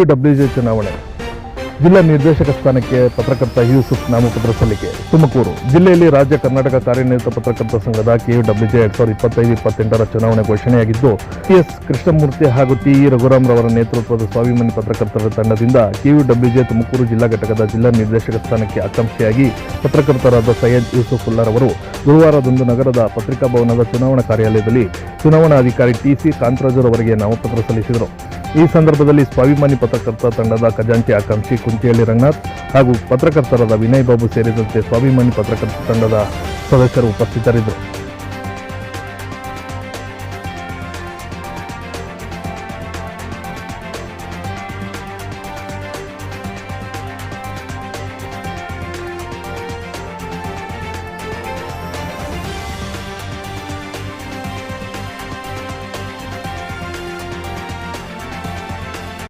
KUWJ ಚುನಾವಣೆ. ಜಿಲ್ಲಾ ನಿರ್ದೇಶಕ ಸ್ಥಾನಕ್ಕೆ ಪತ್ರಕರ್ತ ಯೂಸುಫ್ ನಾಮಪತ್ರ ಸಲ್ಲಿಕೆ. ತುಮಕೂರು ಜಿಲ್ಲೆಯಲ್ಲಿ ರಾಜ್ಯ ಕರ್ನಾಟಕ ಕಾರ್ಯನಿರತ ಪತ್ರಕರ್ತರ ಸಂಘದ KUWJ 2025-28ರ ಚುನಾವಣೆ ಘೋಷಣೆಯಾಗಿದ್ದು, PS ಕೃಷ್ಣಮೂರ್ತಿ ಹಾಗೂ TE ರಘುರಾಮ್ ರವರ ನೇತೃತ್ವದ ಸ್ವಾಭಿಮಾನಿ ಪತ್ರಕರ್ತರ ತಂಡದಿಂದ KUWJ ತುಮಕೂರು ಜಿಲ್ಲಾ ಘಟಕದ ಜಿಲ್ಲಾ ನಿರ್ದೇಶಕ ಸ್ಥಾನಕ್ಕೆ ಆಕಾಂಕ್ಷಿಯಾಗಿ ಪತ್ರಕರ್ತರಾದ ಸೈಯದ್ ಯೂಸುಫ್ ಉಲ್ಲಾರವರು ಗುರುವಾರದಂದು ನಗರದ ಪತ್ರಿಕಾ ಭವನದ ಚುನಾವಣಾ ಕಾರ್ಯಾಲಯದಲ್ಲಿ ಚುನಾವಣಾಧಿಕಾರಿ TC ಕಾಂತರಾಜು ಅವರಿಗೆ ನಾಮಪತ್ರ ಸಲ್ಲಿಸಿದರು. ಈ ಸಂದರ್ಭದಲ್ಲಿ ಸ್ವಾಭಿಮಾನಿ ಪತ್ರಕರ್ತ ತಂಡದ ಖಜಾಂಚಿ ಆಕಾಂಕ್ಷಿ ಕುಂತಿಹಳ್ಳಿ ರಂಗನಾಥ್ ಹಾಗೂ ಪತ್ರಕರ್ತರಾದ ವಿನಯ್ ಬಾಬು ಸೇರಿದಂತೆ ಸ್ವಾಭಿಮಾನಿ ಪತ್ರಕರ್ತ ತಂಡದ ಸದಸ್ಯರು ಉಪಸ್ಥಿತರಿದ್ದರು.